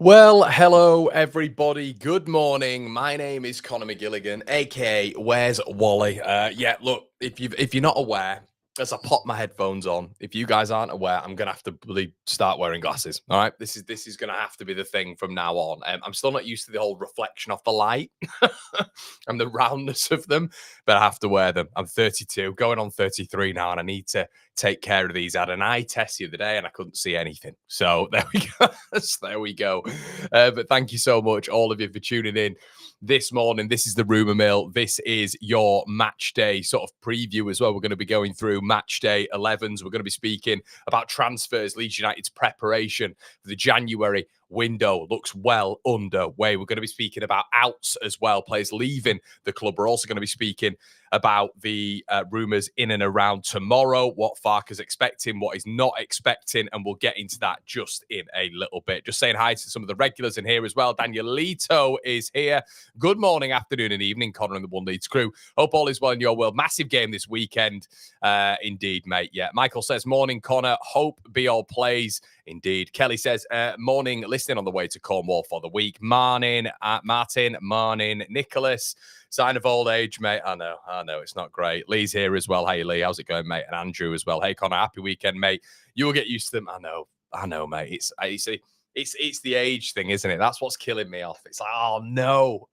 Well, hello everybody. Good morning. My name is Conor McGilligan, aka Where's Wally? Yeah, look, if you're not aware, as I pop my headphones on, if you guys aren't aware, I'm gonna have to really start wearing glasses. All right, this is gonna have to be the thing from now on. I'm still not used to the whole reflection of the light and the roundness of them, but I have to wear them. I'm 32, going on 33 now, and I need to take care of these. I had an eye test the other day and I couldn't see anything. So there we go. There we go. But thank you so much, all of you, for tuning in this morning. This is the Rumour Mill. This is your match day sort of preview as well. We're going to be going through match day 11s. We're going to be speaking about transfers, Leeds United's preparation for the January window looks well underway. We're going to be speaking about outs as well, players leaving the club. We're also going to be speaking about the rumours in and around tomorrow, what Farke's expecting, what he's not expecting, and we'll get into that just in a little bit. Just saying hi to some of the regulars in here as well. Danielito is here. Good morning, afternoon, and evening, Connor and the One Leeds crew. Hope all is well in your world. Massive game this weekend. Indeed, mate. Yeah. Michael says, morning, Connor. Hope be all plays. Indeed. Kelly says, morning, listening on the way to Cornwall for the week. Morning, Martin. Morning, Nicholas. Sign of old age, mate. I know, it's not great. Lee's here as well. Hey, Lee, how's it going, mate? And Andrew as well. Hey, Connor, happy weekend, mate. You will get used to them. I know, mate. It's the age thing, isn't it? That's what's killing me off. It's like, oh no.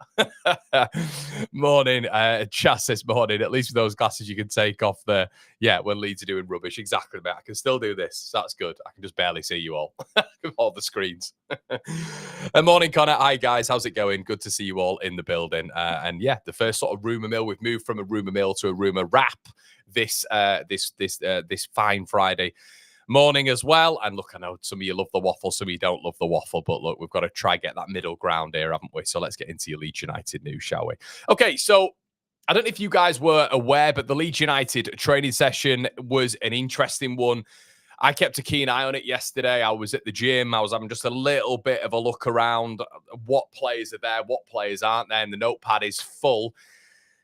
Morning, Chas says morning. At least with those glasses, you can take off when Leeds are doing rubbish. Exactly, mate. I can still do this. So that's good. I can just barely see you all. All the screens. Morning, Connor. Hi, guys. How's it going? Good to see you all in the building. And yeah, the first sort of rumour mill. We've moved from a rumour mill to a rumour wrap this fine Friday morning as well. And look, I know some of you love the waffle, some of you don't love the waffle, but look, we've got to try get that middle ground here, haven't we? So let's get into your Leeds United news, shall we? Okay, so I don't know if you guys were aware, but the Leeds United training session was an interesting one. I kept a keen eye on it yesterday. I was at the gym. I was having just a little bit of a look around what players are there, what players aren't there, and the notepad is full.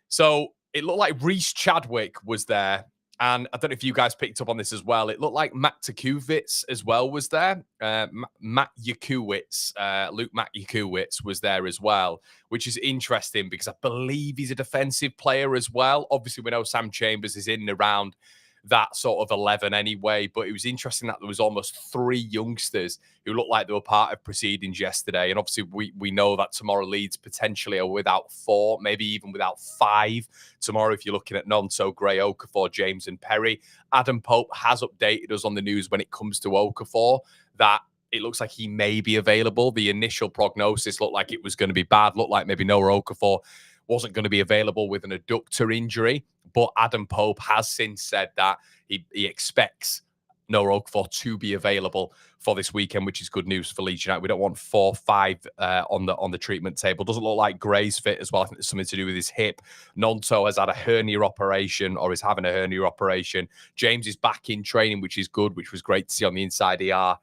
So it looked like Reece Chadwick was there. And I don't know if you guys picked up on this as well. It looked like Matt Jakubowicz as well was there. Matt Jakubowicz, Luke Matt Jakubowicz was there as well, which is interesting because I believe he's a defensive player as well. Obviously, we know Sam Chambers is in and around that sort of 11 anyway, but it was interesting that there was almost 3 youngsters who looked like they were part of proceedings yesterday. And obviously we know that tomorrow Leeds potentially are without 4, maybe even without 5 tomorrow if you're looking at Nonto, Gray, Okafor, James and Perry. Adam Pope has updated us on the news when it comes to Okafor that it looks like he may be available. The initial prognosis looked like it was going to be bad, looked like maybe Noah Okafor wasn't going to be available with an adductor injury. But Adam Pope has since said that he expects Noah Okafor to be available for this weekend, which is good news for Leeds United. We don't want 4, 5 on the treatment table. Doesn't look like Gray's fit as well. I think there's something to do with his hip. Nonto has had a hernia operation or is having a hernia operation. James is back in training, which is good, which was great to see on the Inside ER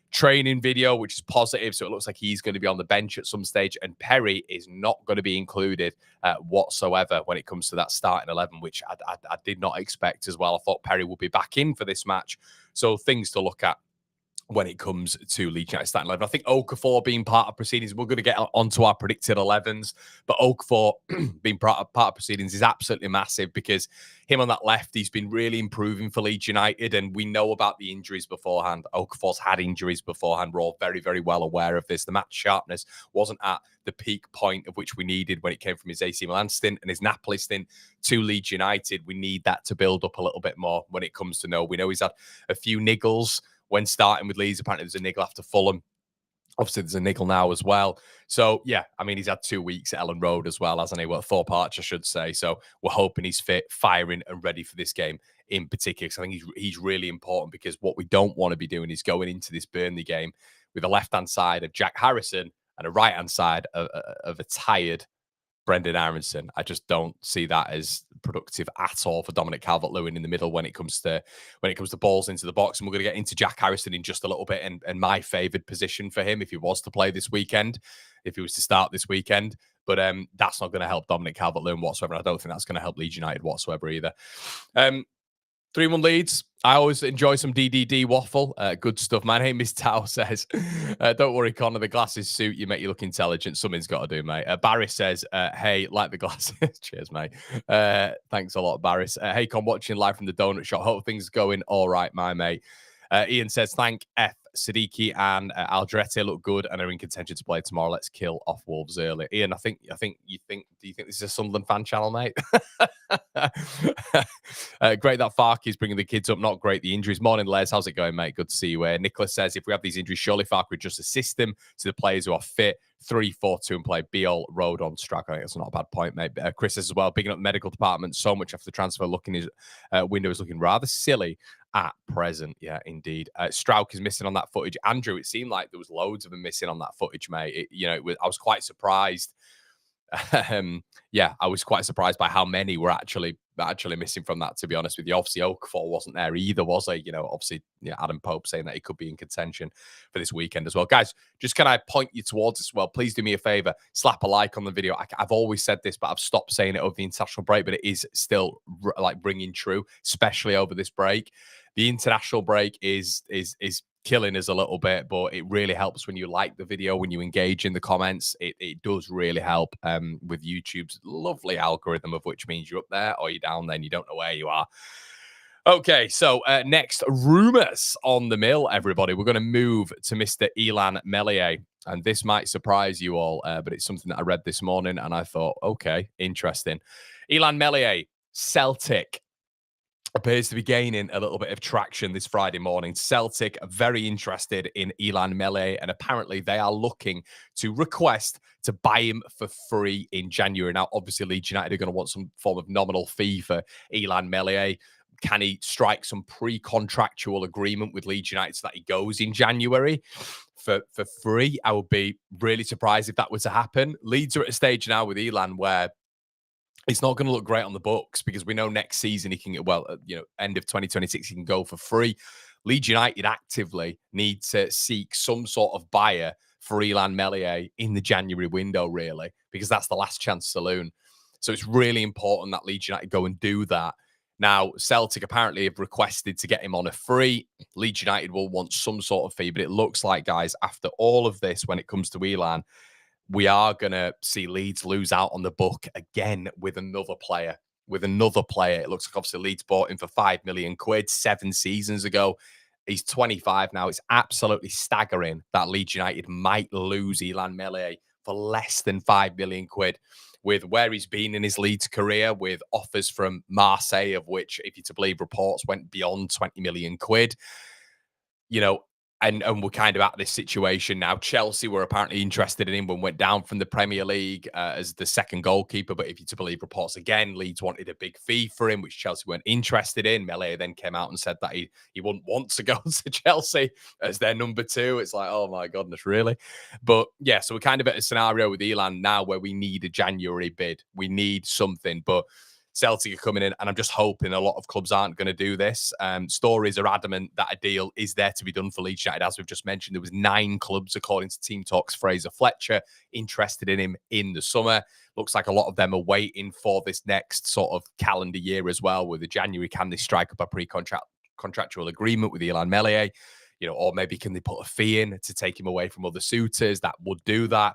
training video, which is positive. So it looks like he's going to be on the bench at some stage. And Perry is not going to be included whatsoever when it comes to that starting 11, which I did not expect as well. I thought Perry would be back in for this match. So things to look at when it comes to Leeds United starting 11. I think Okafor being part of proceedings, we're going to get onto our predicted 11s, but Okafor being part of proceedings is absolutely massive because him on that left, he's been really improving for Leeds United, and we know about the injuries beforehand. Okafor's had injuries beforehand. We're all very, very well aware of this. The match sharpness wasn't at the peak point of which we needed when it came from his AC Milan stint and his Napoli stint to Leeds United. We need that to build up a little bit more when it comes to We know he's had a few niggles when starting with Leeds. Apparently there's a niggle after Fulham. Obviously there's a niggle now as well. So yeah, I mean, he's had 2 weeks at Ellen Road as well, hasn't he? Well, Thorpe Arch, I should say. So we're hoping he's fit, firing and ready for this game in particular. Because I think he's really important, because what we don't want to be doing is going into this Burnley game with a left-hand side of Jack Harrison and a right-hand side of a tired Brendan Aronson. I just don't see that as productive at all for Dominic Calvert-Lewin in the middle when it comes to balls into the box. And we're going to get into Jack Harrison in just a little bit, and my favoured position for him if he was to play this weekend, if he was to start this weekend. But that's not going to help Dominic Calvert-Lewin whatsoever. I don't think that's going to help Leeds United whatsoever either. 3-1 Leeds. I always enjoy some DDD waffle. Good stuff. My name is Tao says, don't worry, Connor, the glasses suit you, make you look intelligent. Something's got to do, mate. Barry says, hey, like the glasses. Cheers, mate. Thanks a lot, Barris. Hey, Con, watching live from the donut shop. Hope things are going all right, my mate. Ian says, thank F. Siddiqui and Aldrete look good and are in contention to play tomorrow. Let's kill off Wolves early. Ian, do you think this is a Sunderland fan channel, mate? Great that Farke is bringing the kids up. Not great the injuries. Morning, Les. How's it going, mate? Good to see you. Nicholas says, if we have these injuries, surely Farke would just assist them to the players who are fit. 3-4-2 and play Beal, Road on Strag. I think that's not a bad point, mate. Chris says as well, bigging up the medical department so much after the transfer. Looking his window is looking rather silly at present. Yeah, indeed. Strauch is missing on that footage. Andrew, it seemed like there was loads of them missing on that footage, mate. I was quite surprised. Yeah, I was quite surprised by how many were actually missing from that, to be honest with you. Obviously, Okafor wasn't there either, was he? Obviously, Adam Pope saying that he could be in contention for this weekend as well. Guys, just can I point you towards as well? Please do me a favor, slap a like on the video. I've always said this, but I've stopped saying it over the international break, but it is still like ringing true, especially over this break. The international break is killing us a little bit, but it really helps when you like the video, when you engage in the comments. It does really help with YouTube's lovely algorithm, of which means you're up there or you're down there and you don't know where you are. Okay, so next, rumours on the mill, everybody. We're going to move to Mr. Illan Meslier, and this might surprise you all, but it's something that I read this morning and I thought, okay, interesting. Illan Meslier, Celtic, appears to be gaining a little bit of traction this Friday morning. Celtic are very interested in Illan Meslier, and apparently they are looking to request to buy him for free in January. Now, obviously, Leeds United are going to want some form of nominal fee for Illan Meslier. Can he strike some pre-contractual agreement with Leeds United so that he goes in January for free? I would be really surprised if that were to happen. Leeds are at a stage now with Illan where it's not going to look great on the books, because we know next season he can get, end of 2026, he can go for free. Leeds United actively need to seek some sort of buyer for Illan Meslier in the January window, really, because that's the last chance saloon. So it's really important that Leeds United go and do that. Now, Celtic apparently have requested to get him on a free. Leeds United will want some sort of fee, but it looks like, guys, after all of this, when it comes to Illan, we are going to see Leeds lose out on the book again with another player. It looks like obviously Leeds bought him for 5 million quid 7 seasons ago. He's 25 now. It's absolutely staggering that Leeds United might lose Illan Meslier for less than 5 million quid. With where he's been in his Leeds career, with offers from Marseille, of which, if you're to believe reports, went beyond 20 million quid. And we're kind of at this situation now. Chelsea were apparently interested in him when went down from the Premier League as the second goalkeeper. But if you're to believe reports again, Leeds wanted a big fee for him, which Chelsea weren't interested in. Meslier then came out and said that he wouldn't want to go to Chelsea as their number 2. It's like, oh my goodness, really? But yeah, so we're kind of at a scenario with Illan now where we need a January bid. We need something, but Celtic are coming in, and I'm just hoping a lot of clubs aren't going to do this. Stories are adamant that a deal is there to be done for Leeds United. As we've just mentioned, there was 9 clubs, according to Team Talk's Fraser Fletcher, interested in him in the summer. Looks like a lot of them are waiting for this next sort of calendar year as well. With the January, can they strike up a pre-contractual agreement with Illan Meslier? Or maybe can they put a fee in to take him away from other suitors that would do that?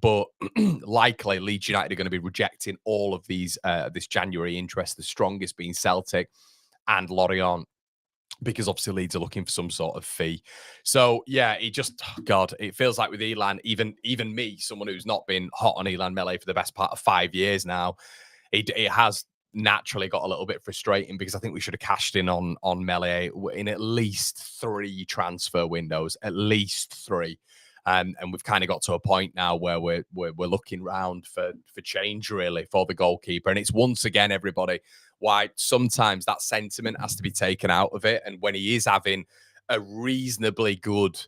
But likely Leeds United are going to be rejecting all of these this January interest, the strongest being Celtic and Lorient, because obviously Leeds are looking for some sort of fee. So yeah, it feels like with Illan, even me, someone who's not been hot on Illan Meslier for the best part of 5 years now, it has naturally got a little bit frustrating, because I think we should have cashed in on Meslier in at least 3 transfer windows, at least 3. And we've kind of got to a point now where we're looking around for change, really, for the goalkeeper. And it's once again, everybody, why sometimes that sentiment has to be taken out of it. And when he is having a reasonably good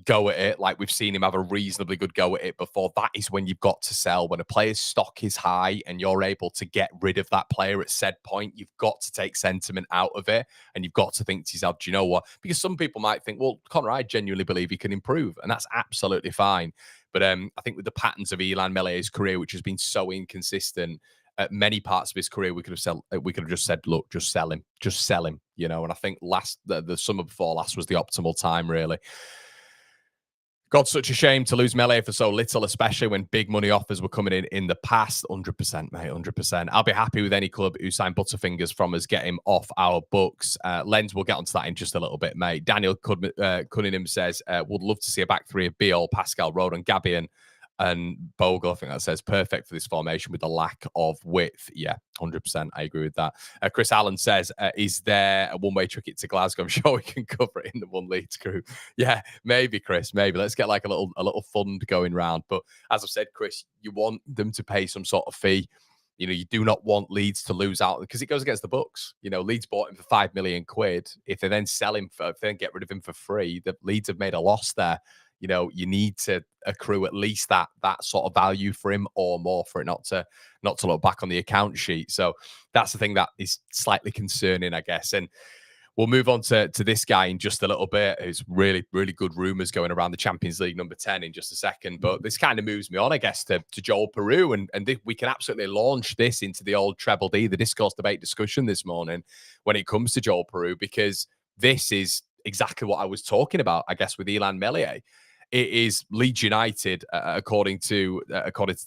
go at it, like we've seen him have a reasonably good go at it before, that is when you've got to sell. When a player's stock is high and you're able to get rid of that player at said point, you've got to take sentiment out of it, and you've got to think to yourself, do you know what? Because some people might think, well, Connor, I genuinely believe he can improve, and that's absolutely fine. But I think with the patterns of Illan Meslier's career, which has been so inconsistent, at many parts of his career, we could have just said, look, just sell him, you know. And I think the summer before last was the optimal time, really. God, such a shame to lose Meslier for so little, especially when big money offers were coming in the past. 100%, mate, 100%. I'll be happy with any club who signed Butterfingers from us, get him off our books. Lens, we'll get onto that in just a little bit, mate. Daniel Cunningham says, would love to see a back three of Biol, Pascal, Rodon, Gabion, and Bogle. I think that says perfect for this formation with the lack of width. Yeah, 100%. I agree with that. Chris Allen says, is there a one-way ticket to Glasgow? I'm sure we can cover it in the One Leeds group. Yeah, maybe, Chris. Maybe. Let's get like a little fund going round. But as I've said, Chris, you want them to pay some sort of fee. You know, you do not want Leeds to lose out because it goes against the books. You know, Leeds bought him for £5 million. If they then sell him if they then get rid of him for free, the Leeds have made a loss there. You know, you need to accrue at least that sort of value for him or more for it not to look back on the account sheet. So that's the thing that is slightly concerning, I guess. And we'll move on to this guy in just a little bit. There's really, really good rumours going around the Champions League number 10 in just a second. But this kind of moves me on, I guess, to Joel Piroe. And we can absolutely launch this into the old Treble D, the discourse debate discussion this morning when it comes to Joel Piroe, because this is exactly what I was talking about, I guess, with Illan Meslier. It is Leeds United, according to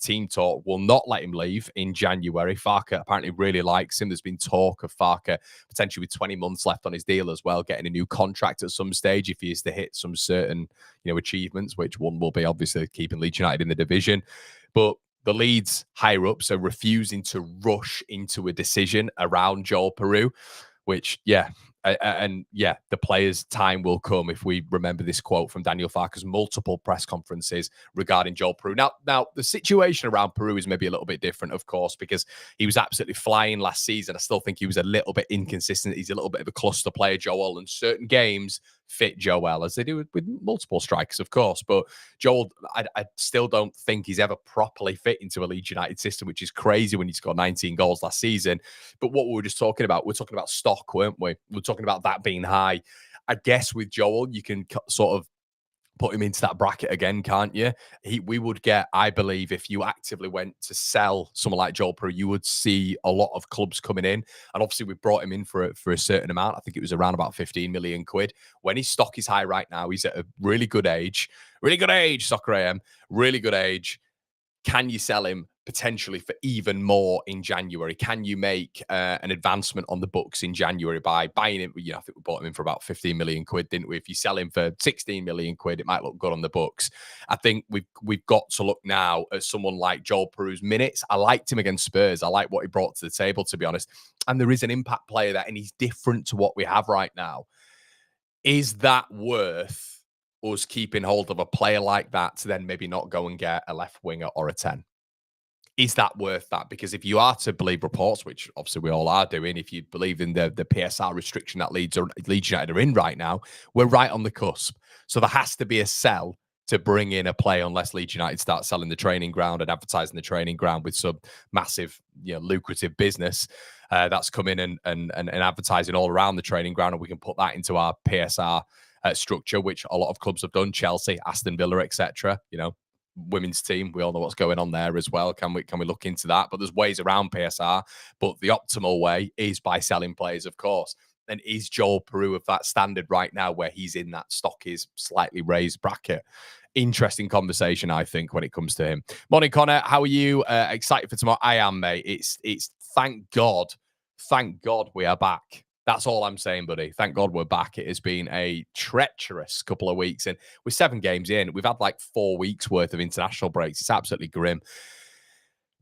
Team Talk, will not let him leave in January. Farke apparently really likes him. There's been talk of Farke potentially with 20 months left on his deal as well, getting a new contract at some stage if he is to hit some certain, you know, achievements, which one will be obviously keeping Leeds United in the division. But the Leeds higher ups are refusing to rush into a decision around Joel Piroe, which, yeah. And yeah, the players' time will come if we remember this quote from Daniel Farke's multiple press conferences regarding Joel Piroe. Now, the situation around Piroe is maybe a little bit different, of course, because he was absolutely flying last season. I still think he was a little bit inconsistent. He's a little bit of a cluster player, Joel, and certain games fit Joel, as they do with multiple strikers, of course. But Joel, I still don't think he's ever properly fit into a Leeds United system, which is crazy when he scored 19 goals last season. But what we were just talking about, we're talking about stock, weren't we? We're talking about that being high. I guess with Joel, you can sort of put him into that bracket again, can't you? We would get, I believe, if you actively went to sell someone like Joel Piroe, you would see a lot of clubs coming in. And obviously, we brought him in for a certain amount. I think it was around about 15 million quid. When his stock is high right now, he's at a really good age, Soccer AM, really good age. Can you sell him potentially for even more in January? Can you make an advancement on the books in January by buying him? You know, I think we bought him in for about 15 million quid, didn't we? If you sell him for 16 million quid, it might look good on the books. I think we've got to look now at someone like Joel Piroe's minutes. I liked him against Spurs. I like what he brought to the table, to be honest. And there is an impact player there, and he's different to what we have right now. Is that worth us keeping hold of a player like that to then maybe not go and get a left winger or a 10? Is that worth that? Because if you are to believe reports, which obviously we all are doing, if you believe in the PSR restriction that Leeds United are in right now, we're right on the cusp. So there has to be a sell to bring in a play unless Leeds United start selling the training ground and advertising the training ground with some massive, lucrative business that's coming and advertising all around the training ground, and we can put that into our PSR structure, which a lot of clubs have done, Chelsea, Aston Villa, etc. Women's team, we all know what's going on there as well. Can we look into that? But there's ways around PSR, but the optimal way is by selling players, of course. And is Joel Piroe of that standard right now where he's in that stock is slightly raised bracket? Interesting conversation, I think, when it comes to him. Morning, Connor. How are you? Excited for tomorrow? I am, mate. It's thank God we are back. That's all I'm saying, buddy. Thank God we're back. It has been a treacherous couple of weeks. And we're 7 games in. We've had like 4 weeks worth of international breaks. It's absolutely grim.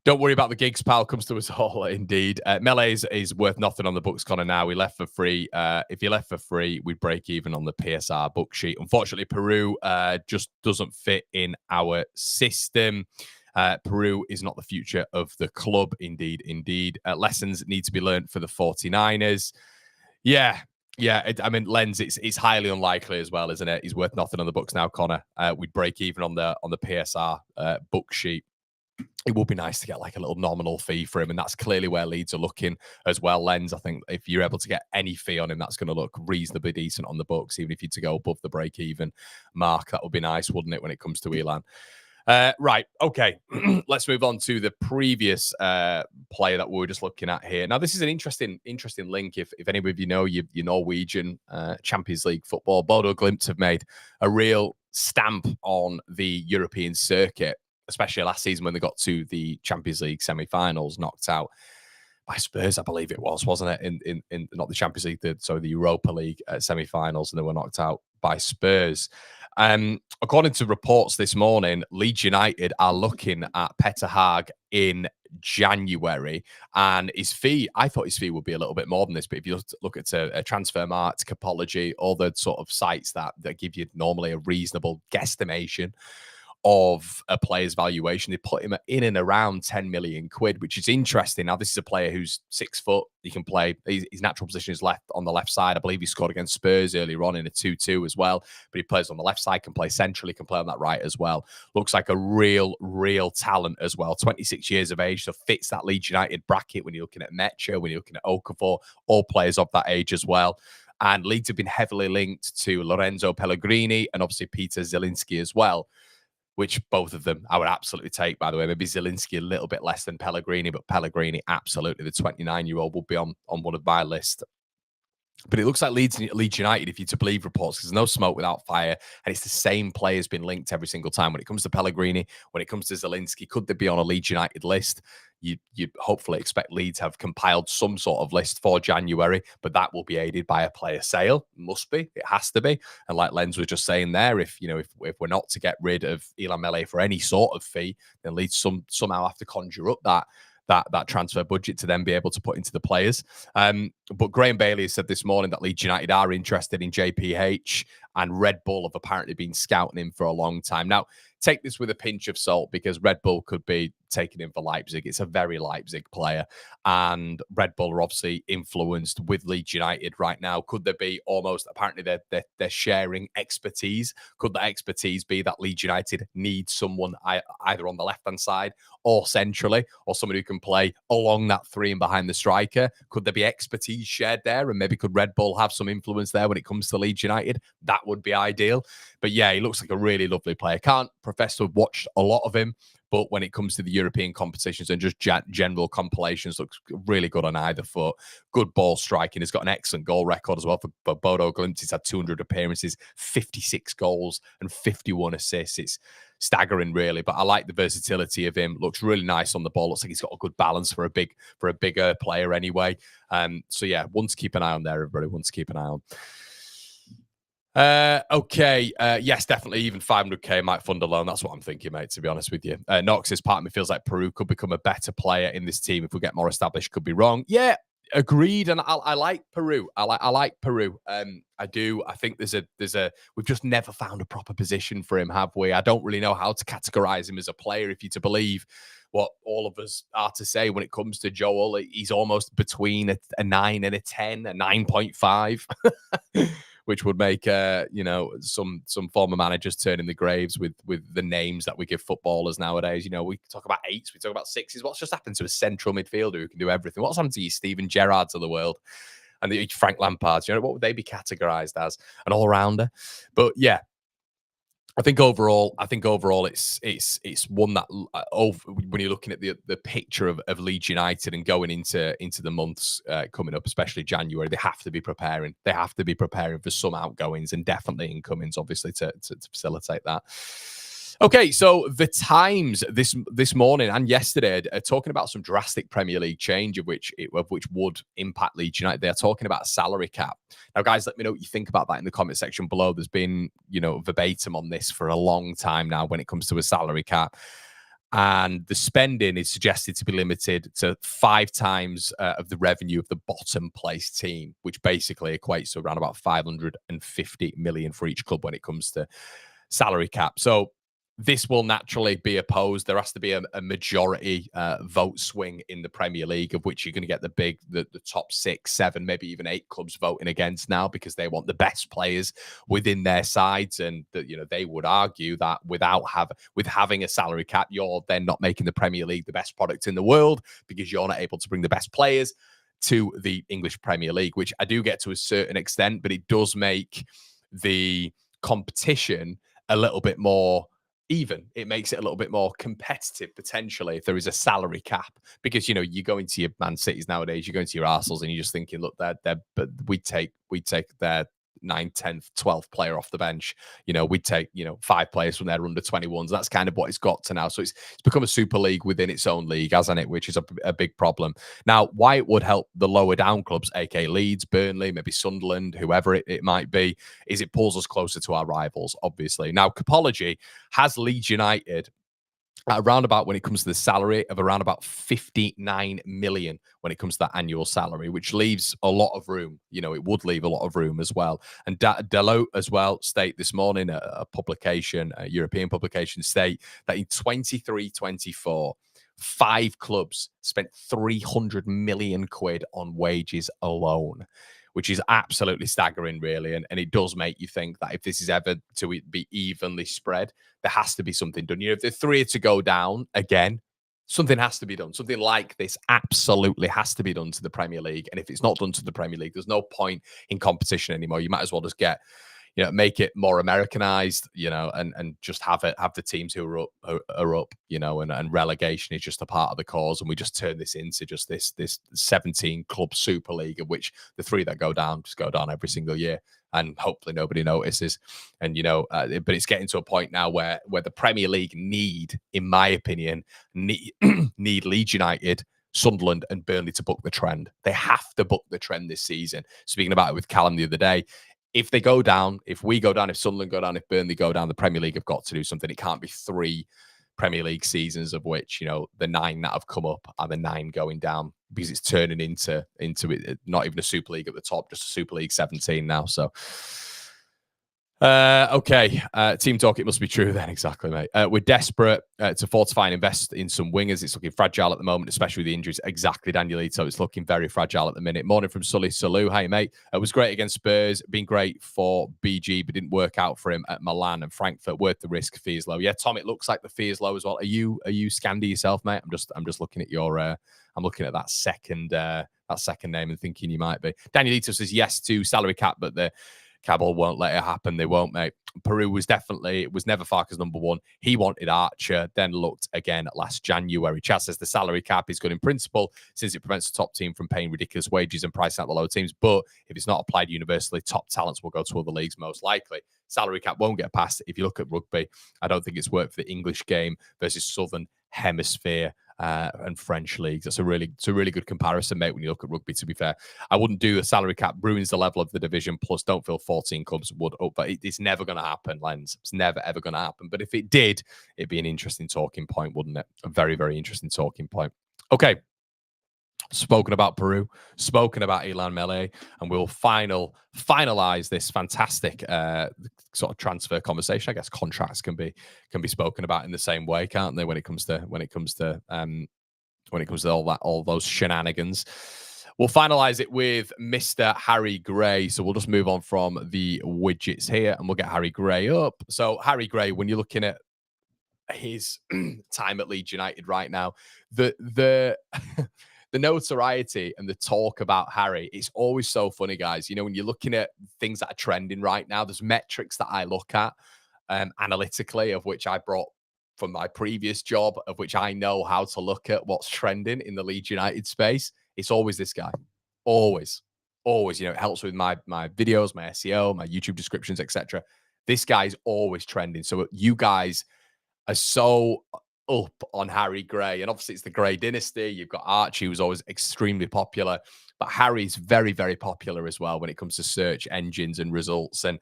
Don't worry about the gigs, pal. Comes to us all, indeed. Melee is worth nothing on the books, Connor, now. We left for free. If you left for free, we'd break even on the PSR book sheet. Unfortunately, Piroe just doesn't fit in our system. Piroe is not the future of the club. Indeed. Lessons need to be learned for the 49ers. Yeah. Lens, it's highly unlikely as well, isn't it? He's worth nothing on the books now, Connor. We'd break even on the PSR book sheet. It would be nice to get like a little nominal fee for him, and that's clearly where Leeds are looking as well. Lens, I think if you're able to get any fee on him, that's going to look reasonably decent on the books, even if you're to go above the break-even mark. That would be nice, wouldn't it, when it comes to Illan? Right. Okay. Let's move on to the previous player that we were just looking at here. Now, this is an interesting link. If any of you know your Norwegian Champions League football, Bodo Glimt have made a real stamp on the European circuit, especially last season when they got to the Champions League semi-finals, knocked out by Spurs, I believe it was, wasn't it? In not the Champions League, the Europa League semi-finals, and they were knocked out by Spurs. According to reports this morning, Leeds United are looking at Petter-Hauge in January, and his fee, I thought his fee would be a little bit more than this, but if you look at a Transfermarkt, Capology, all the sort of sites that give you normally a reasonable guesstimation of a player's valuation, they put him in and around 10 million quid, which is interesting. Now, this is a player who's 6 foot. He can play. His natural position is left on the left side. I believe he scored against Spurs earlier on in a 2-2 as well. But he plays on the left side, can play centrally, can play on that right as well. Looks like a real talent as well. 26 years of age, so fits that Leeds United bracket when you're looking at Metro, when you're looking at Okafor, all players of that age as well. And Leeds have been heavily linked to Lorenzo Pellegrini and obviously Peter Zielinski as well, which both of them I would absolutely take, by the way. Maybe Zielinski a little bit less than Pellegrini, but Pellegrini, absolutely. The 29-year-old will be on one of my list. But it looks like Leeds United, if you're to believe reports, because there's no smoke without fire, and it's the same players been linked every single time. When it comes to Pellegrini, when it comes to Zielinski, could they be on a Leeds United list? You'd hopefully expect Leeds have compiled some sort of list for January, but that will be aided by a player sale. Must be. It has to be. And like Lenz was just saying there, if we're not to get rid of Illan Meslier for any sort of fee, then Leeds somehow have to conjure up that transfer budget to then be able to put into the players. But Graham Bailey has said this morning that Leeds United are interested in JPH, and Red Bull have apparently been scouting him for a long time. Now, take this with a pinch of salt, because Red Bull could be taking him for Leipzig. It's a very Leipzig player, and Red Bull are obviously influenced with Leeds United right now. Could there be almost, apparently they're sharing expertise? Could that expertise be that Leeds United needs someone either on the left-hand side or centrally, or someone who can play along that three and behind the striker? Could there be expertise shared there, and maybe could Red Bull have some influence there when it comes to Leeds United? That would be ideal. But yeah, he looks like a really lovely player. Can't profess to have watched a lot of him, but when it comes to the European competitions and just general compilations, looks really good on either foot. Good ball striking. He's got an excellent goal record as well for Bodo Glimt. He's had 200 appearances, 56 goals and 51 assists. It's staggering, really, but I like the versatility of him. Looks really nice on the ball. Looks like he's got a good balance for a bigger player anyway. So yeah, one to keep an eye on there, everybody. One to keep an eye on. Okay. Yes, definitely. Even 500k might fund a loan. That's what I'm thinking, mate, to be honest with you. Knox, this part of me feels like Piroe could become a better player in this team if we get more established. Could be wrong. Yeah, agreed. And I like Piroe. I like Piroe. I do. I think we've just never found a proper position for him, have we? I don't really know how to categorize him as a player, if you're to believe what all of us are to say when it comes to Joel. He's almost between a 9 and a 10, a 9.5. Which would make some former managers turn in the graves with the names that we give footballers nowadays. We talk about 8s, we talk about 6s. What's just happened to a central midfielder who can do everything? What's happened to you, Steven Gerrards of the world, and the Frank Lampards? What would they be categorized as? An all-rounder? But yeah, I think overall, it's one that when you're looking at the picture of Leeds United and going into the months coming up, especially January, they have to be preparing. They have to be preparing for some outgoings and definitely incomings, obviously, to facilitate that. Okay, so the Times this morning and yesterday are talking about some drastic Premier League change of which would impact Leeds United. They're talking about a salary cap. Now, guys, let me know what you think about that in the comment section below. There's been, verbatim on this for a long time now when it comes to a salary cap. And the spending is suggested to be limited to 5 times of the revenue of the bottom place team, which basically equates to around about 550 million for each club when it comes to salary cap. So this will naturally be opposed. There has to be a majority vote swing in the Premier League, of which you're going to get the top 6, 7, maybe even 8 clubs voting against now, because they want the best players within their sides. And they would argue that with having a salary cap, you're then not making the Premier League the best product in the world, because you're not able to bring the best players to the English Premier League, which I do get to a certain extent, but it does make the competition a little bit more even. It makes it a little bit more competitive potentially if there is a salary cap, because you go into your Man Cities nowadays, you go into your Arsenals, and you're just thinking, look, but we'd take their 9th, 10th, 12th player off the bench. We'd take 5 players from their under 21s. That's kind of what it's got to now. So it's become a super league within its own league, hasn't it? Which is a big problem. Now, why it would help the lower down clubs, aka Leeds, Burnley, maybe Sunderland, whoever it might be, is it pulls us closer to our rivals, obviously. Now, Capology has Leeds United around about, when it comes to the salary, of around about 59 million when it comes to that annual salary, which leaves a lot of room. It would leave a lot of room as well. And Deloitte as well state this morning, a European publication, state that in 23-24, 5 clubs spent 300 million quid on wages alone, which is absolutely staggering, really. And it does make you think that if this is ever to be evenly spread, there has to be something done. If the 3 are to go down again, something has to be done. Something like this absolutely has to be done to the Premier League. And if it's not done to the Premier League, there's no point in competition anymore. You might as well just make it more Americanized, and just have the teams who are up, and relegation is just a part of the cause. And we just turn this into just this 17 club Super League, of which the 3 that go down just go down every single year. And hopefully nobody notices. And, but it's getting to a point now where the Premier League in my opinion, need Leeds United, Sunderland and Burnley to book the trend. They have to book the trend this season. Speaking about it with Callum the other day, if they go down, if we go down, if Sunderland go down, if Burnley go down, the Premier League have got to do something. It can't be 3 Premier League seasons of which, the 9 that have come up are the 9 going down, because it's turning into it, not even a Super League at the top, just a Super League 17 now. So, okay. Team talk, it must be true then. Exactly, mate. We're desperate to fortify and invest in some wingers. It's looking fragile at the moment, especially with the injuries. Exactly, Danielito. It's looking very fragile at the minute. Morning from Sully Salou. Hey, mate. It was great against Spurs. Been great for BG, but didn't work out for him at Milan and Frankfurt. Worth the risk. Fee is low. Yeah, Tom, it looks like the fee is low as well. Are you Scandi yourself, mate? I'm just looking at your I'm looking at that second name and thinking you might be. Danielito says yes to salary cap, but the Cabal won't let it happen. They won't, mate. Piroe was never Farke's number 1. He wanted Archer, then looked again last January. Chaz says the salary cap is good in principle, since it prevents the top team from paying ridiculous wages and pricing out the lower teams. But if it's not applied universally, top talents will go to other leagues most likely. Salary cap won't get passed. If you look at rugby, I don't think it's worked for the English game versus Southern Hemisphere and French leagues. It's a really good comparison, mate, when you look at rugby, to be fair. I wouldn't do a salary cap. Ruins the level of the division. Plus, don't feel 14 clubs would up. But it's never going to happen, Lens. It's never, ever going to happen. But if it did, it'd be an interesting talking point, wouldn't it? A very, very interesting talking point. Okay. Spoken about Piroe, spoken about Illan Meslier, and we'll finalize this fantastic sort of transfer conversation. I guess contracts can be spoken about in the same way, can't they? When it comes to all those shenanigans. We'll finalize it with Mr. Harry Gray. So we'll just move on from the widgets here, and we'll get Harry Gray up. So Harry Gray, when you're looking at his time at Leeds United right now, the the notoriety and the talk about Harry, it's always so funny, guys. When you're looking at things that are trending right now, there's metrics that I look at analytically, of which I brought from my previous job, of which I know how to look at what's trending in the Leeds United space. It's always this guy. Always. It helps with my videos, my SEO, my YouTube descriptions, etc. This guy's always trending. So you guys are so up on Harry Gray, and obviously it's the Gray dynasty. You've got Archie, who's always extremely popular, but Harry's very, very popular as well when it comes to search engines and results. And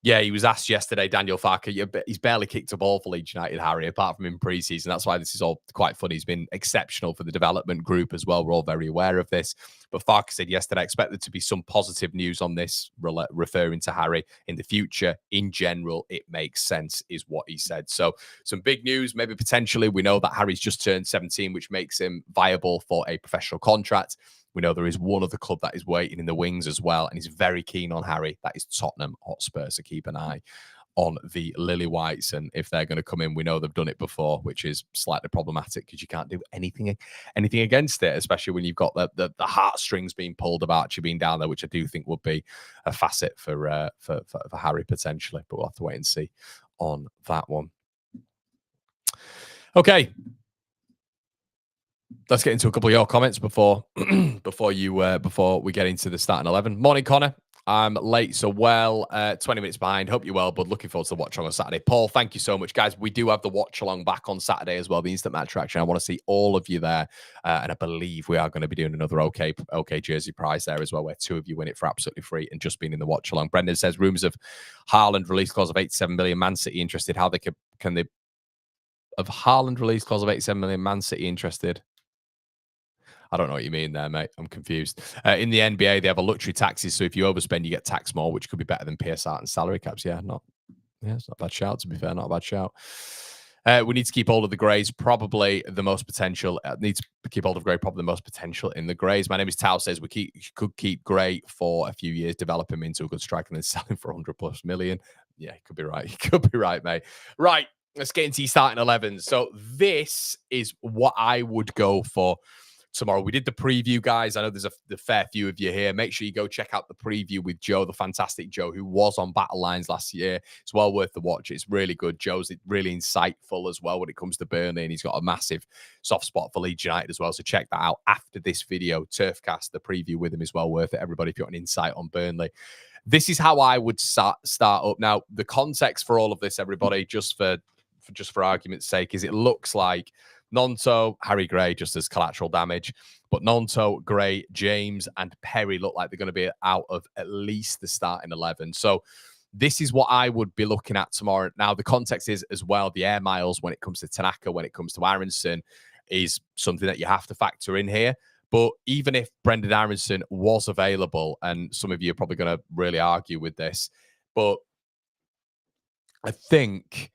yeah, he was asked yesterday, Daniel Farke, he's barely kicked a ball for Leeds United, Harry, apart from in pre-season. That's why this is all quite funny. He's been exceptional for the development group as well. We're all very aware of this. But Farke said yesterday, I expect there to be some positive news on this, referring to Harry in the future. In general, it makes sense, is what he said. So some big news, maybe potentially. We know that Harry's just turned 17, which makes him viable for a professional contract. We know there is one other club that is waiting in the wings as well, and he's very keen on Harry. That is Tottenham Hotspur. So keep an eye on the Lily Whites, and if they're going to come in, we know they've done it before, which is slightly problematic because you can't do anything against it, especially when you've got the heartstrings being pulled about Archie being down there, which I do think would be a facet for Harry potentially. But we'll have to wait and see on that one. Okay, let's get into a couple of your comments before before we get into the starting 11. Morning, Connor. I'm late, so 20 minutes behind. Hope you're well, but looking forward to the watch along on Saturday. Paul, thank you so much, guys. We do have the watch along back on Saturday as well, the instant match reaction. I want to see all of you there, and I believe we are going to be doing another OK jersey prize there as well, where two of you win it for absolutely free and just being in the watch along. Brendan says rumours of Haaland release clause of 87 million. Man City interested. How they can they of Haaland release clause of 87 million. Man City interested. I don't know what you mean there, mate. I'm confused. In the NBA, they have a luxury taxes, so if you overspend, you get taxed more, which could be better than PSR and salary caps. Yeah, it's not a bad shout. To be fair, not a bad shout. We need to keep hold of the Greys. Probably the most potential. Need to keep hold of Gray. Probably the most potential in the Greys. My name is Tao. Says could keep Gray for a few years, develop him into a good striker, and then sell him for 100+ million. Yeah, he could be right. He could be right, mate. Right. Let's get into your starting 11. So this is what I would go for tomorrow. We did the preview, guys. I know there's a fair few of you here. Make sure you go check out the preview with Joe, the fantastic Joe, who was on Battle Lines last year. It's well worth the watch. It's really good. Joe's really insightful as well when it comes to Burnley, and he's got a massive soft spot for Leeds United as well. So check that out after this video. Turfcast, the preview with him is well worth it. Everybody, if you want an insight on Burnley. This is how I would start up. Now, the context for all of this, everybody, just for argument's sake, is it looks like Nonto, Harry Gray, just as collateral damage. But Nonto, Gray, James, and Perry look like they're going to be out of at least the starting 11. So this is what I would be looking at tomorrow. Now, the context is as well, the air miles when it comes to Tanaka, when it comes to Aronson, is something that you have to factor in here. But even if Brendan Aronson was available, and some of you are probably going to really argue with this, but I think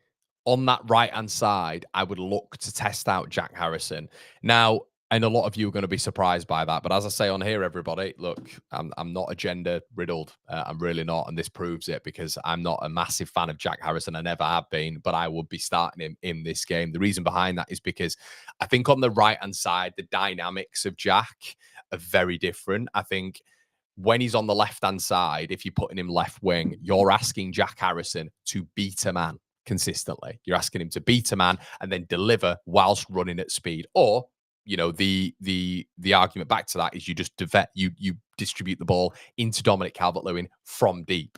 on that right-hand side, I would look to test out Jack Harrison. Now, and a lot of you are going to be surprised by that. But as I say on here, everybody, look, I'm not agenda riddled. I'm really not. And this proves it because I'm not a massive fan of Jack Harrison. I never have been, but I would be starting him in this game. The reason behind that is because I think on the right-hand side, the dynamics of Jack are very different. I think when he's on the left-hand side, if you're putting him left wing, you're asking Jack Harrison to beat a man consistently. You're asking him to beat a man and then deliver whilst running at speed. Or, you know, the argument back to that is you just you distribute the ball into Dominic Calvert-Lewin from deep.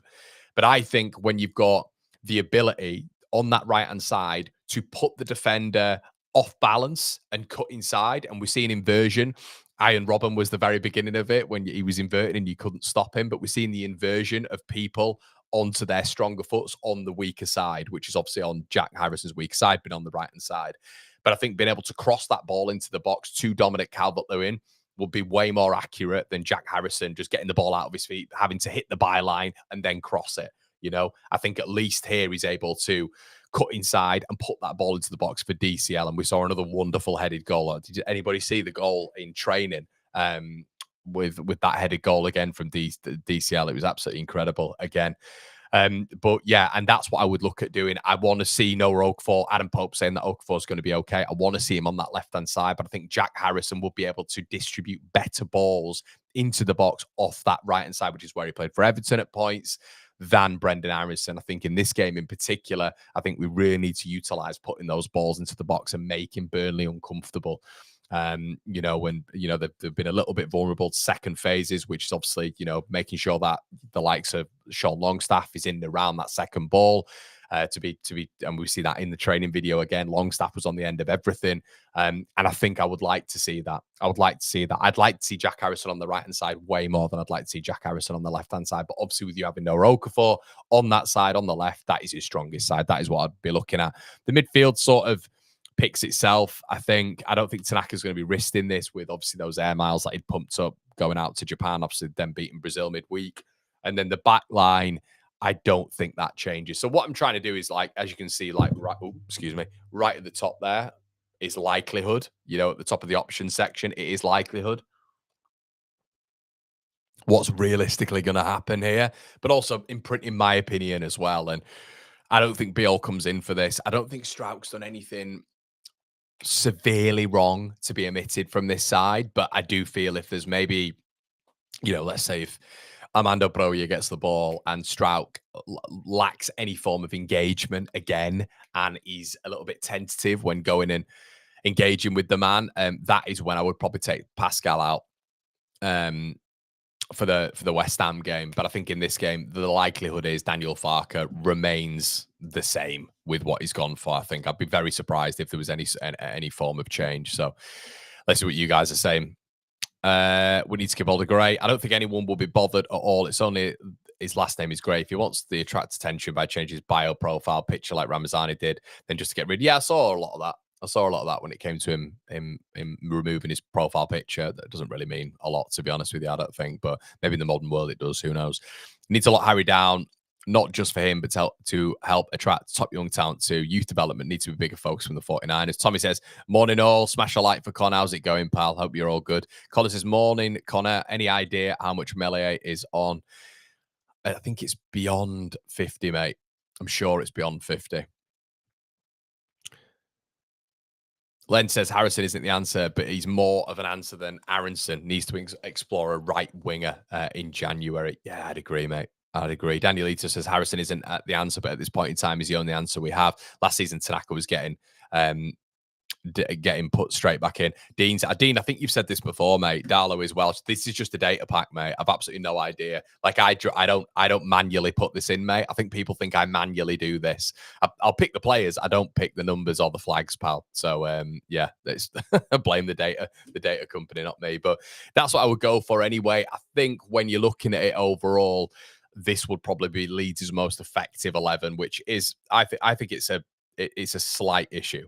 But I think when you've got the ability on that right-hand side to put the defender off balance and cut inside, and we're seeing inversion. Iron Robin was the very beginning of it when he was inverted and you couldn't stop him. But we're seeing the inversion of people onto their stronger foots on the weaker side, which is obviously on Jack Harrison's weaker side, but on the right-hand side. But I think being able to cross that ball into the box to Dominic Calvert-Lewin will be way more accurate than Jack Harrison just getting the ball out of his feet, having to hit the byline and then cross it. You know, I think at least here he's able to cut inside and put that ball into the box for DCL. And we saw another wonderful headed goal. Did anybody see the goal in training with that headed goal again from DCL? It was absolutely incredible again. But yeah, and that's what I would look at doing. I want to see Noah Okafor. Adam Pope saying that Okafor is going to be okay. I want to see him on that left-hand side, but I think Jack Harrison will be able to distribute better balls into the box off that right-hand side, which is where he played for Everton at points, than Brendan Aronson. I think in this game in particular, I think we really need to utilize putting those balls into the box and making Burnley uncomfortable. You know, when, you know, they've been a little bit vulnerable to second phases, which is obviously, you know, making sure that the likes of Sean Longstaff is in around that second ball. To be, and we see that in the training video again. Longstaff was on the end of everything, and I think I would like to see that. I'd like to see Jack Harrison on the right hand side way more than I'd like to see Jack Harrison on the left hand side. But obviously, with you having Noah Okafor on that side, on the left, that is his strongest side. That is what I'd be looking at. The midfield sort of picks itself. I don't think Tanaka's going to be risking this with obviously those air miles that he'd pumped up going out to Japan. Obviously, then beating Brazil midweek, and then the back line. I don't think that changes. So what I'm trying to do is, like, as you can see, like, right at the top there is likelihood. You know, at the top of the options section, it is likelihood. What's realistically going to happen here, but also in my opinion as well. And I don't think Biel comes in for this. I don't think Strauch's done anything severely wrong to be omitted from this side, but I do feel if there's maybe, you know, let's say if Armando Broja gets the ball and Strauch lacks any form of engagement again, and he's a little bit tentative when going and engaging with the man. That is when I would probably take Pascal out for the West Ham game. But I think in this game, the likelihood is Daniel Farke remains the same with what he's gone for. I think I'd be very surprised if there was any form of change. So let's see what you guys are saying. We need to keep hold of Gray. I don't think anyone will be bothered at all. It's only his last name is Gray. If he wants to attract attention by changing his bio profile picture like Ramazani did, then just to get rid. Yeah, I saw a lot of that. I saw a lot of that when it came to him removing his profile picture. That doesn't really mean a lot, to be honest with you, I don't think. But maybe in the modern world it does. Who knows? Needs to lock Harry down, not just for him, but to help attract top young talent to youth development. Needs to be a bigger focus from the 49ers. Tommy says, morning all. Smash a like for Connor. How's it going, pal? Hope you're all good. Connor says, morning, Connor. Any idea how much Meslier is on? I think it's beyond 50, mate. I'm sure it's beyond 50. Len says Harrison isn't the answer, but he's more of an answer than Aronson. Needs to explore a right winger in January. Yeah, I'd agree, mate. I'd agree. Daniel Eater says Harrison isn't the answer, but at this point in time, he's the only answer we have. Last season, Tanaka was getting put straight back in. Dean, I think you've said this before, mate. Darlow is Welsh. This is just a data pack, mate. I've absolutely no idea. Like I don't manually put this in, mate. I think people think I manually do this. I'll pick the players. I don't pick the numbers or the flags, pal. So yeah, it's blame the data company, not me. But that's what I would go for anyway. I think when you're looking at it overall, this would probably be Leeds' most effective 11, which is I think it's a slight issue.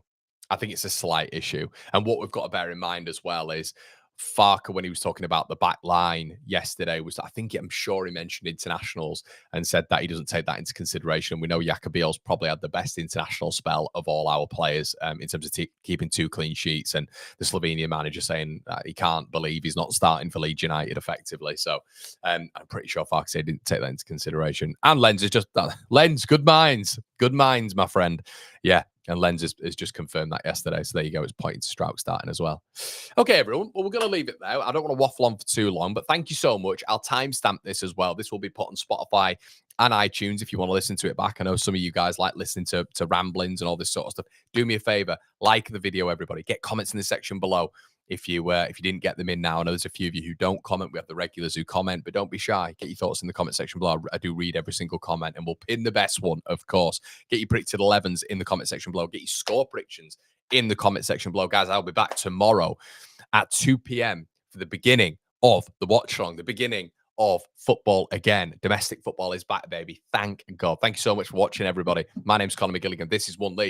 I think it's a slight issue. And what we've got to bear in mind as well is Farke, when he was talking about the back line yesterday, I'm sure he mentioned internationals and said that he doesn't take that into consideration. We know Jacobiel's probably had the best international spell of all our players in terms of keeping 2 clean sheets. And the Slovenian manager saying that he can't believe he's not starting for Leeds United effectively. So I'm pretty sure Farke said he didn't take that into consideration. And Lens is just Lens, good minds, my friend. Yeah. And Lens has just confirmed that yesterday. So there you go. It's pointing to Strauch starting as well. Okay, everyone. Well, we're going to leave it there. I don't want to waffle on for too long, but thank you so much. I'll timestamp this as well. This will be put on Spotify and iTunes if you want to listen to it back. I know some of you guys like listening to ramblings and all this sort of stuff. Do me a favor. Like the video, everybody. Get comments in the section below. If you didn't get them in now, I know there's a few of you who don't comment. We have the regulars who comment, but don't be shy. Get your thoughts in the comment section below. I do read every single comment, and we'll pin the best one, of course. Get your predicted 11s in the comment section below. Get your score predictions in the comment section below. Guys, I'll be back tomorrow at 2 p.m. for the beginning of the watch along, the beginning of football again. Domestic football is back, baby. Thank God. Thank you so much for watching, everybody. My name's Conor McGilligan. This is One League.